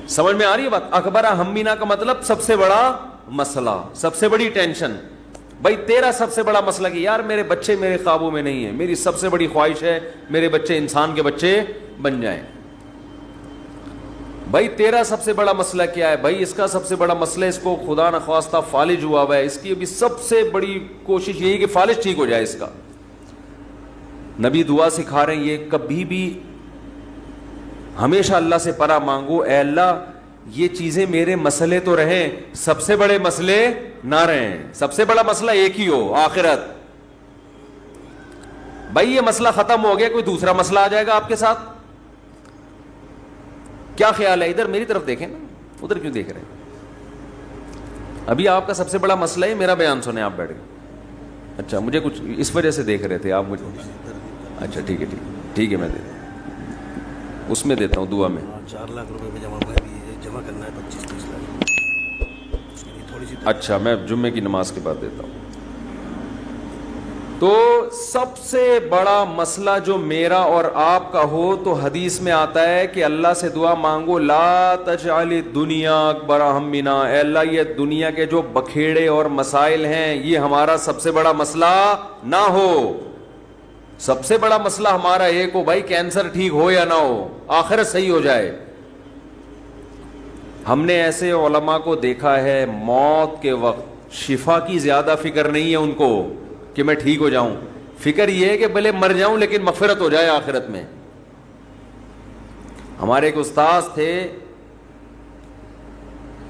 سمجھ میں آ رہی ہے بات؟ اکبر ہمینا کا مطلب سب سے بڑا مسئلہ, سب سے بڑی ٹینشن. بھائی تیرا سب سے بڑا مسئلہ کہ یار میرے بچے میرے قابو میں نہیں ہیں, میری سب سے بڑی خواہش ہے میرے بچے انسان کے بچے بن جائیں. بھائی تیرا سب سے بڑا مسئلہ کیا ہے, بھائی اس کا سب سے بڑا مسئلہ اس کو خدا نخواستہ فالج ہوا ہوا ہے, اس کی ابھی سب سے بڑی کوشش یہی کہ فالج ٹھیک ہو جائے اس کا. نبی دعا سکھا رہے ہیں یہ کبھی بھی ہمیشہ اللہ سے پناہ مانگو, اے اللہ یہ چیزیں میرے مسئلے تو رہیں, سب سے بڑے مسئلے نہ رہیں. سب سے بڑا مسئلہ ایک ہی ہو, آخرت. بھائی یہ مسئلہ ختم ہو گیا, کوئی دوسرا مسئلہ آ جائے گا آپ کے ساتھ, کیا خیال ہے؟ ادھر میری طرف دیکھیں نا. ادھر کیوں دیکھ رہے ہیں؟ ابھی آپ کا سب سے بڑا مسئلہ ہے میرا بیان سنیں آپ بیٹھ کے. اچھا مجھے کچھ اس وجہ سے دیکھ رہے تھے آپ مجھے. اچھا ٹھیک ہے ٹھیک ہے میں اس میں دیتا ہوں دعا میں. 4 لاکھ روپے جمع کرنا ہے 25-30 لاکھ. اچھا میں جمعے کی نماز کے بعد دیتا ہوں. تو سب سے بڑا مسئلہ جو میرا اور آپ کا ہو تو حدیث میں آتا ہے کہ اللہ سے دعا مانگو لا تجعل الدنیا اکبر ہمنا، اے اللہ یہ دنیا کے جو بکھیڑے اور مسائل ہیں یہ ہمارا سب سے بڑا مسئلہ نہ ہو. سب سے بڑا مسئلہ ہمارا ایک ہو بھائی، کینسر ٹھیک ہو یا نہ ہو، آخرت صحیح ہو جائے. ہم نے ایسے علماء کو دیکھا ہے موت کے وقت شفا کی زیادہ فکر نہیں ہے ان کو کہ میں ٹھیک ہو جاؤں، فکر یہ ہے کہ بھلے مر جاؤں لیکن مغفرت ہو جائے آخرت میں. ہمارے ایک استاذ تھے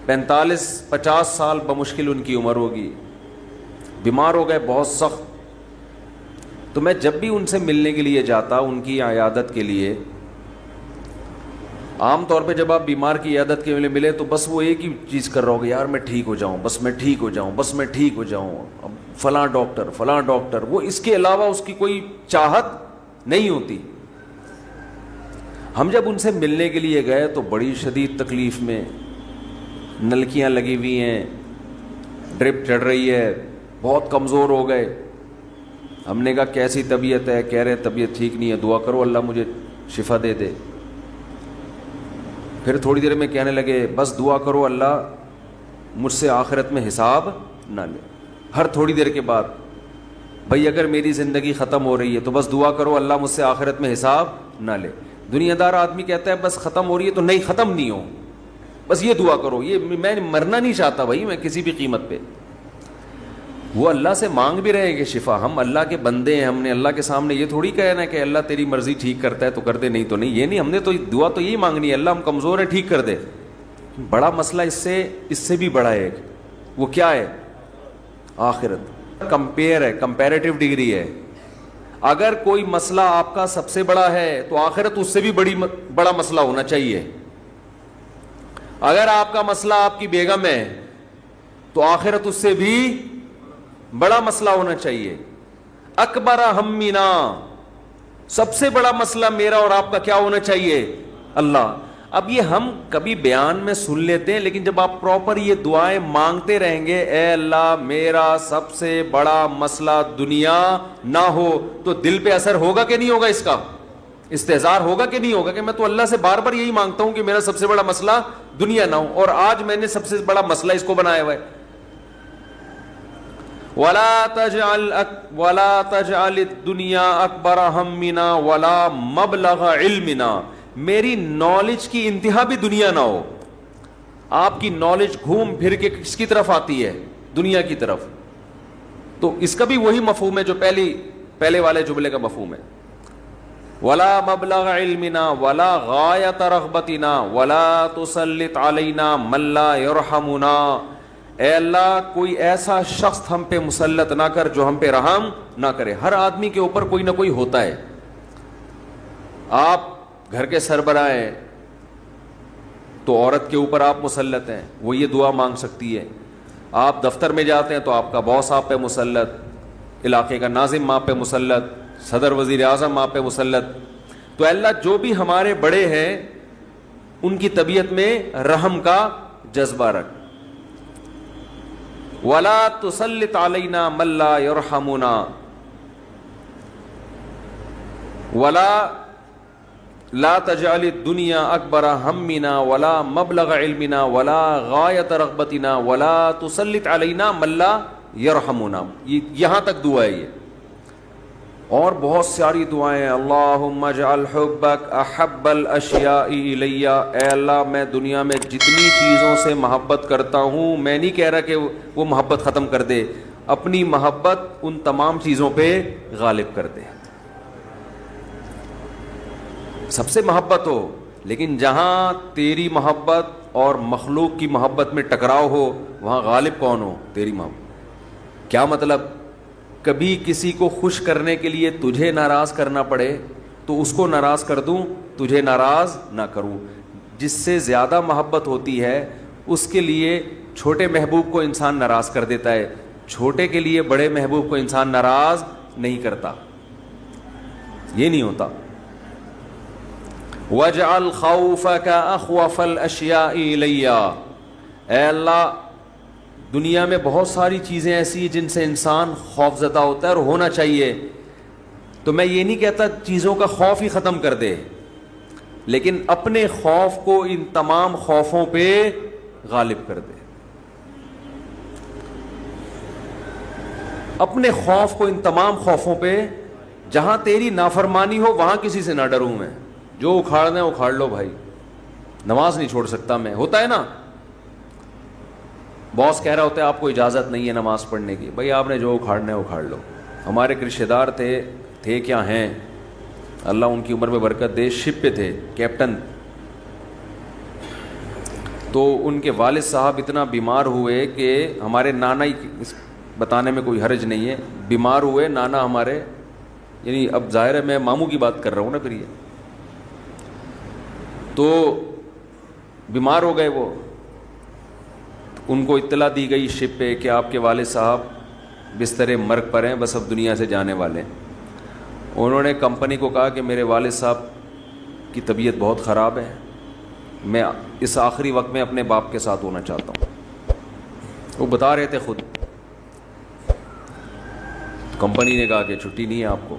45-50 سال بمشکل ان کی عمر ہوگی، بیمار ہو گئے بہت سخت. تو میں جب بھی ان سے ملنے کے لیے جاتا ان کی عیادت کے لیے، عام طور پہ جب آپ بیمار کی عیادت کے لیے ملے تو بس وہ ایک ہی چیز کر رہا ہوگا، یار میں ٹھیک ہو جاؤں، بس میں ٹھیک ہو جاؤں، بس میں ٹھیک ہو جاؤں، اب فلاں ڈاکٹر، وہ اس کے علاوہ اس کی کوئی چاہت نہیں ہوتی. ہم جب ان سے ملنے کے لیے گئے تو بڑی شدید تکلیف میں، نلکیاں لگی ہوئی ہیں، ڈرپ چڑھ رہی ہے، بہت کمزور ہو گئے. ہم نے کہا کیسی طبیعت ہے؟ کہہ رہے طبیعت ٹھیک نہیں ہے، دعا کرو اللہ مجھے شفا دے دے. پھر تھوڑی دیر میں کہنے لگے بس دعا کرو اللہ مجھ سے آخرت میں حساب نہ لے. ہر تھوڑی دیر کے بعد بھائی اگر میری زندگی ختم ہو رہی ہے تو بس دعا کرو اللہ مجھ سے آخرت میں حساب نہ لے. دنیا دار آدمی کہتا ہے بس ختم ہو رہی ہے تو نہیں، ختم نہیں ہو، بس یہ دعا کرو، یہ میں مرنا نہیں چاہتا بھائی میں کسی بھی قیمت پہ. وہ اللہ سے مانگ بھی رہے ہیں کہ شفا، ہم اللہ کے بندے ہیں، ہم نے اللہ کے سامنے یہ تھوڑی کہنا ہے کہ اللہ تیری مرضی ٹھیک کرتا ہے تو کر دے، نہیں تو نہیں، یہ نہیں. ہم نے تو دعا تو یہی مانگنی ہے اللہ ہم کمزور ہیں ٹھیک کر دے. بڑا مسئلہ اس سے بھی بڑا ہے. وہ کیا ہے؟ آخرت. کمپیئر ہے، کمپیریٹیو ڈگری ہے. اگر کوئی مسئلہ آپ کا سب سے بڑا ہے تو آخرت اس سے بھی بڑا مسئلہ ہونا چاہیے. اگر آپ کا مسئلہ آپ کی بیگم ہے تو آخرت اس سے بھی بڑا مسئلہ ہونا چاہیے. اکبر ہمنا، سب سے بڑا مسئلہ میرا اور آپ کا کیا ہونا چاہیے؟ اللہ. اب یہ ہم کبھی بیان میں سن لیتے ہیں لیکن جب آپ پراپر یہ دعائیں مانگتے رہیں گے اے اللہ میرا سب سے بڑا مسئلہ دنیا نہ ہو، تو دل پہ اثر ہوگا کہ نہیں ہوگا؟ اس کا استحضار ہوگا کہ نہیں ہوگا کہ میں تو اللہ سے بار بار یہی مانگتا ہوں کہ میرا سب سے بڑا مسئلہ دنیا نہ ہو، اور آج میں نے سب سے بڑا مسئلہ اس کو بنایا ہوا ہے. وَلَا تَجْعَلِ الدُّنْيَا أَكْبَرَ هَمِّنَا وَلَا مَبْلَغَ عِلْمِنَا، میری نالج کی انتہا بھی دنیا نہ ہو. آپ کی نالج گھوم پھر کے کس کی طرف آتی ہے؟ دنیا کی طرف. تو اس کا بھی وہی مفہوم ہے جو پہلے والے جملے کا مفہوم ہے. وَلَا مَبْلَغَ عِلْمِنَا وَلَا غَایَةَ رَغْبَتِنَا وَلَا تُسَلِّطْ عَلَيْنَا مَن لَّا يَرْحَمُنَا، اے اللہ کوئی ایسا شخص ہم پہ مسلط نہ کر جو ہم پہ رحم نہ کرے. ہر آدمی کے اوپر کوئی نہ کوئی ہوتا ہے. آپ گھر کے سربراہ ہیں تو عورت کے اوپر آپ مسلط ہیں، وہ یہ دعا مانگ سکتی ہے. آپ دفتر میں جاتے ہیں تو آپ کا باس آپ پہ مسلط، علاقے کا ناظم آپ پہ مسلط، صدر وزیر اعظم آپ پہ مسلط. تو اللہ جو بھی ہمارے بڑے ہیں ان کی طبیعت میں رحم کا جذبہ رکھ. وَلَا تُسَلِّطْ عَلَيْنَا مَن لَّا يَرْحَمُنَا وَلَا لا تجعل الدنیا اکبر ہمنا ولا مبلغ علمنا ولا غایت رغبتنا ولا تسلط علینا من لا یرحمنا. یہاں تک دعا ہے یہ، اور بہت ساری دعائیں. اللہم اجعل حبک احب الاشیاء الی، اے اللہ میں دنیا میں جتنی چیزوں سے محبت کرتا ہوں، میں نہیں کہہ رہا کہ وہ محبت ختم کر دے، اپنی محبت ان تمام چیزوں پہ غالب کر دے. سب سے محبت ہو، لیکن جہاں تیری محبت اور مخلوق کی محبت میں ٹکراؤ ہو وہاں غالب کون ہو؟ تیری محبت. کیا مطلب؟ کبھی کسی کو خوش کرنے کے لیے تجھے ناراض کرنا پڑے تو اس کو ناراض کر دوں، تجھے ناراض نہ کروں. جس سے زیادہ محبت ہوتی ہے اس کے لیے چھوٹے محبوب کو انسان ناراض کر دیتا ہے, چھوٹے کے لیے بڑے محبوب کو انسان ناراض نہیں کرتا, یہ نہیں ہوتا. وَاجْعَلْ خَوْفَكَ أَخْوَفَ الْأَشْيَاءِ إِلَيَّ, اے اللہ دنیا میں بہت ساری چیزیں ایسی جن سے انسان خوف زدہ ہوتا ہے اور ہونا چاہیے, تو میں یہ نہیں کہتا چیزوں کا خوف ہی ختم کر دے, لیکن اپنے خوف کو ان تمام خوفوں پہ غالب کر دے, اپنے خوف کو ان تمام خوفوں پہ, جہاں تیری نافرمانی ہو وہاں کسی سے نہ ڈروں میں, جو اکھاڑنا ہے اکھاڑ لو بھائی, نماز نہیں چھوڑ سکتا میں. ہوتا ہے نا, باس کہہ رہا ہوتا ہے آپ کو اجازت نہیں ہے نماز پڑھنے کی, بھائی آپ نے جو اکھاڑنا ہے اکھاڑ لو. ہمارے ایک رشتے دار تھے کیا ہیں, اللہ ان کی عمر میں برکت دے, شپ پہ تھے, کیپٹن. تو ان کے والد صاحب اتنا بیمار ہوئے کہ ہمارے نانا ہی, بتانے میں کوئی حرج نہیں ہے, بیمار ہوئے نانا ہمارے, یعنی اب ظاہر ہے میں ماموں کی بات کر رہا ہوں نا پھر, یہ تو بیمار ہو گئے وہ. ان کو اطلاع دی گئی شپ پہ کہ آپ کے والد صاحب بستر مرگ پر ہیں, بس اب دنیا سے جانے والے ہیں. انہوں نے کمپنی کو کہا کہ میرے والد صاحب کی طبیعت بہت خراب ہے, میں اس آخری وقت میں اپنے باپ کے ساتھ ہونا چاہتا ہوں. وہ بتا رہے تھے خود. کمپنی نے کہا کہ چھٹی نہیں ہے آپ کو.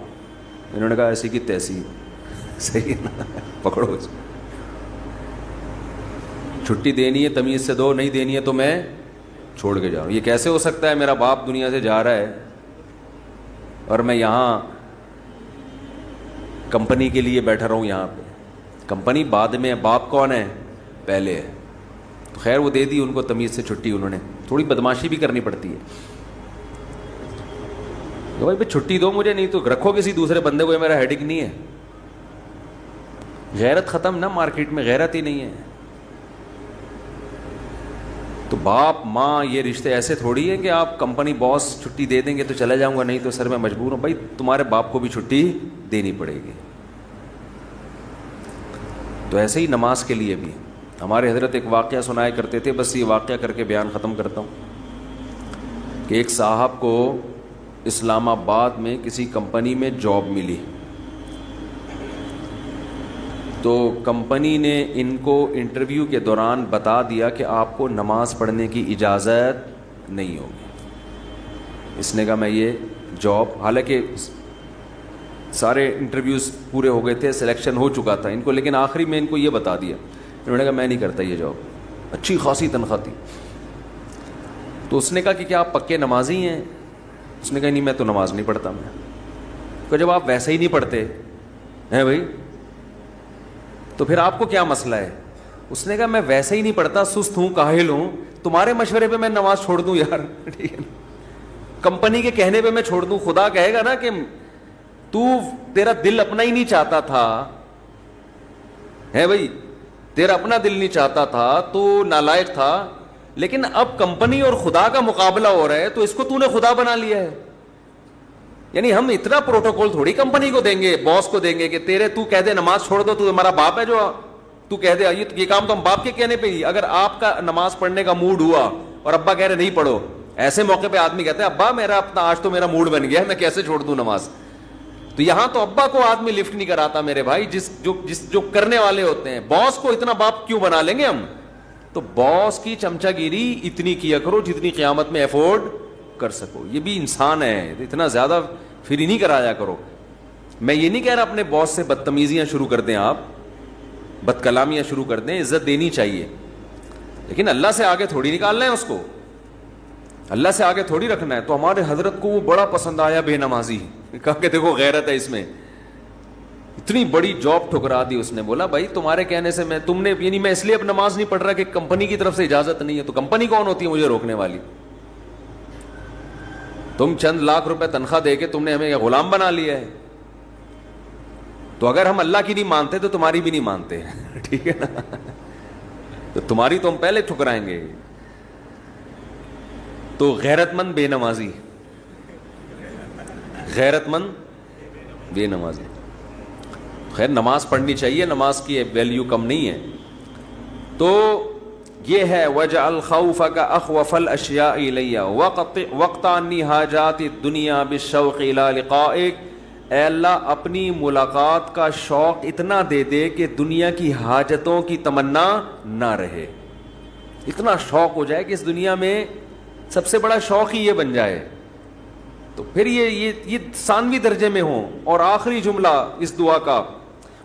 انہوں نے کہا ایسی کی تیسی, صحیح نا, پکڑو چھٹی دینی ہے تمیز سے دو, نہیں دینی ہے تو میں چھوڑ کے جاؤں. یہ کیسے ہو سکتا ہے, میرا باپ دنیا سے جا رہا ہے اور میں یہاں کمپنی کے لیے بیٹھا رہا ہوں یہاں پہ. کمپنی بعد میں, باپ کون ہے, پہلے ہے. تو خیر وہ دے دی ان کو تمیز سے چھٹی. انہوں نے تھوڑی بدماشی بھی کرنی پڑتی ہے, بھائی چھٹی دو مجھے, نہیں تو رکھو کسی دوسرے بندے کو, یہ میرا ہیڈک نہیں ہے. غیرت ختم نا, مارکیٹ میں غیرت ہی نہیں ہے. تو باپ ماں یہ رشتے ایسے تھوڑی ہیں کہ آپ کمپنی باس چھٹی دے دیں گے تو چلا جاؤں گا, نہیں تو سر میں مجبور ہوں. بھائی تمہارے باپ کو بھی چھٹی دینی پڑے گی. تو ایسے ہی نماز کے لیے بھی ہمارے حضرت ایک واقعہ سنایا کرتے تھے, بس یہ واقعہ کر کے بیان ختم کرتا ہوں, کہ ایک صاحب کو اسلام آباد میں کسی کمپنی میں جاب ملی. تو کمپنی نے ان کو انٹرویو کے دوران بتا دیا کہ آپ کو نماز پڑھنے کی اجازت نہیں ہوگی. اس نے کہا میں یہ جاب, حالانکہ سارے انٹرویوز پورے ہو گئے تھے, سلیکشن ہو چکا تھا ان کو, لیکن آخری میں ان کو یہ بتا دیا. انہوں نے کہا میں نہیں کرتا یہ جاب, اچھی خاصی تنخواہ تھی. تو اس نے کہا کہ کیا آپ پکے نمازی ہیں؟ اس نے کہا نہیں میں تو نماز نہیں پڑھتا. میں کہ جب آپ ویسے ہی نہیں پڑھتے ہیں بھائی تو پھر آپ کو کیا مسئلہ ہے؟ اس نے کہا میں ویسے ہی نہیں پڑھتا, سست ہوں, کاہل ہوں, تمہارے مشورے پہ میں نماز چھوڑ دوں یار, ٹھیک ہے نا, کمپنی کے کہنے پہ میں چھوڑ دوں. خدا کہے گا نا کہ تیرا دل اپنا ہی نہیں چاہتا تھا, ہے بھائی, تیرا اپنا دل نہیں چاہتا تھا, تو نالائق تھا, لیکن اب کمپنی اور خدا کا مقابلہ ہو رہا ہے تو اس کو تو نے خدا بنا لیا ہے. یعنی ہم اتنا پروٹوکول تھوڑی کمپنی کو دیں گے, باس کو دیں گے کہ تو کہہ دے نماز چھوڑ دو, تو ہمارا باپ ہے جو تو کہہ دے یہ کام تو ہم باپ کے کہنے پہ ہی. اگر آپ کا نماز پڑھنے کا موڈ ہوا اور ابا کہہ رہے نہیں پڑھو, ایسے موقع پہ آدمی کہتا ہے ابا میرا اپنا آج تو میرا موڈ بن گیا ہے, میں کیسے چھوڑ دوں نماز. تو یہاں تو ابا کو آدمی لفٹ نہیں کراتا میرے بھائی, جو کرنے والے ہوتے ہیں. باس کو اتنا باپ کیوں بنا لیں گے ہم؟ تو باس کی چمچہ گیری اتنی کیا کرو جتنی قیامت میں افورڈ کر سکو. یہ بھی انسان ہے, اتنا زیادہ فری نہیں کرایا کرو. میں یہ نہیں کہہ رہا اپنے باس سے بدتمیزیاں شروع کر دیں, آپ بد کلامیاں شروع کر دیں, عزت دینی چاہیے, لیکن اللہ سے آگے تھوڑی نکالنا ہے اس کو, اللہ سے آگے تھوڑی رکھنا ہے. تو ہمارے حضرت کو وہ بڑا پسند آیا بے نمازی, کہا کہ دیکھو غیرت ہے اس میں. اتنی بڑی جاب ٹھکرا دی. اس نے بولا بھائی تمہارے کہنے سے تم نے, یعنی میں اس لیے اب نماز نہیں پڑھ رہا کہ کمپنی کی طرف سے اجازت نہیں ہے. تو کمپنی کون ہوتی ہے مجھے روکنے والی؟ تم چند لاکھ روپے تنخواہ دے کے تم نے ہمیں غلام بنا لیا ہے. تو اگر ہم اللہ کی نہیں مانتے تو تمہاری بھی نہیں مانتے, ٹھیک ہے نا, تو تمہاری تو ہم پہلے ٹھکرائیں گے. تو غیرت مند بے نمازی, غیرت مند بے نمازی. خیر نماز پڑھنی چاہیے, نماز کی ویلیو کم نہیں ہے. تو یہ ہے وجعل خوفک اخوف الاشیاء الی وقت انی حاجات الدنیا بالشوق الی لقائک، اے اللہ اپنی ملاقات کا شوق اتنا دے دے کہ دنیا کی حاجتوں کی تمنا نہ رہے، اتنا شوق ہو جائے کہ اس دنیا میں سب سے بڑا شوق ہی یہ بن جائے. تو پھر یہ ثانوی درجے میں ہوں. اور آخری جملہ اس دعا کا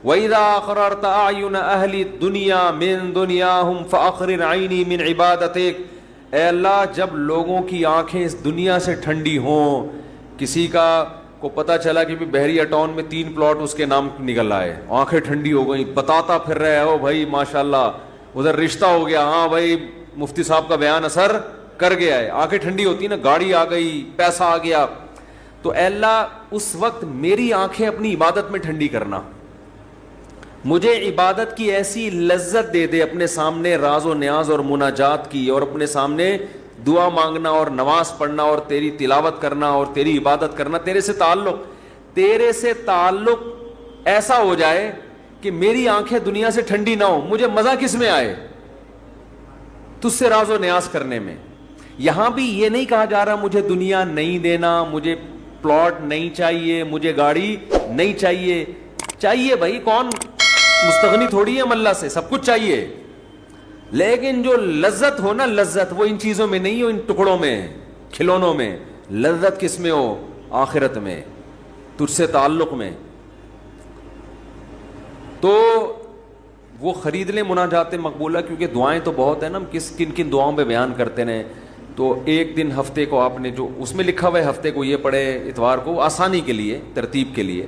وَإِذَا أَقْرَرْتَ أَعْيُنَ أَهْلِ الدُّنْيَا مِن دُنْيَاهُمْ فَأَقْرِرْ عَيْنِي مِنْ عِبَادَتِكَ، اے اللہ جب لوگوں کی آنکھیں اس دنیا سے ٹھنڈی ہوں، کسی کا کو پتہ چلا کہ بحریہ ٹاؤن میں 3 پلاٹ اس کے نام نکل آئے، آنکھیں ٹھنڈی ہو گئیں، بتاتا پھر رہے ہو بھائی ماشاءاللہ ادھر رشتہ ہو گیا، ہاں بھائی مفتی صاحب کا بیان اثر کر گیا ہے، آنکھیں ٹھنڈی ہوتی نا، گاڑی آ گئی، پیسہ آ گیا. تو اے اللہ اس وقت میری آنکھیں اپنی عبادت میں ٹھنڈی کرنا، مجھے عبادت کی ایسی لذت دے دے، اپنے سامنے راز و نیاز اور مناجات کی، اور اپنے سامنے دعا مانگنا اور نماز پڑھنا اور تیری تلاوت کرنا اور تیری عبادت کرنا، تیرے سے تعلق ایسا ہو جائے کہ میری آنکھیں دنیا سے ٹھنڈی نہ ہو. مجھے مزہ کس میں آئے؟ تجھ سے راز و نیاز کرنے میں. یہاں بھی یہ نہیں کہا جا رہا مجھے دنیا نہیں دینا، مجھے پلاٹ نہیں چاہیے، مجھے گاڑی نہیں چاہیے. چاہیے بھائی، کون مستغنی تھوڑی ہے اللہ سے، سب کچھ چاہیے، لیکن جو لذت ہو نا، لذت وہ ان چیزوں میں نہیں ہو، ان ٹکڑوں میں، کھلونوں میں. لذت کس میں ہو؟ آخرت میں، تجھ سے تعلق میں. تو وہ خرید لیں مناجات مقبولہ، کیونکہ دعائیں تو بہت ہیں نا، ہم کن کن دعاؤں پہ بیان کرتے ہیں. تو ایک دن ہفتے کو آپ نے جو اس میں لکھا ہوا ہے ہفتے کو یہ پڑھے، اتوار کو آسانی کے لیے، ترتیب کے لیے،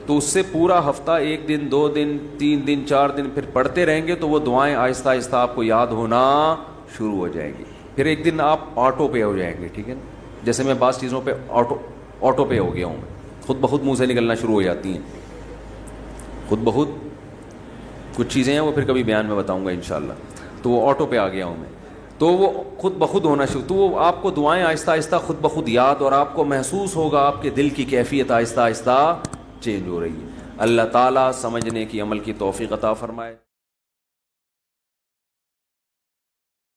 تو اس سے پورا ہفتہ 1 دن 2 دن 3 دن 4 دن پھر پڑھتے رہیں گے تو وہ دعائیں آہستہ آہستہ آپ کو یاد ہونا شروع ہو جائیں گی. پھر ایک دن آپ آٹو پے ہو جائیں گے. ٹھیک ہے نا، جیسے میں بعض چیزوں پہ آٹو پے ہو گیا ہوں، خود بخود منہ سے نکلنا شروع ہو جاتی ہیں، خود بخود کچھ چیزیں ہیں وہ پھر کبھی بیان میں بتاؤں گا انشاءاللہ. تو وہ آٹو پہ آ گیا ہوں میں، تو وہ خود بخود ہونا شروع، تو وہ آپ کو دعائیں آہستہ آہستہ خود بخود یاد، اور آپ کو محسوس ہوگا آپ کے دل کی کیفیت آہستہ آہستہ چینج ہو رہی ہے. اللہ تعالیٰ سمجھنے کی، عمل کی توفیق عطا فرمائے.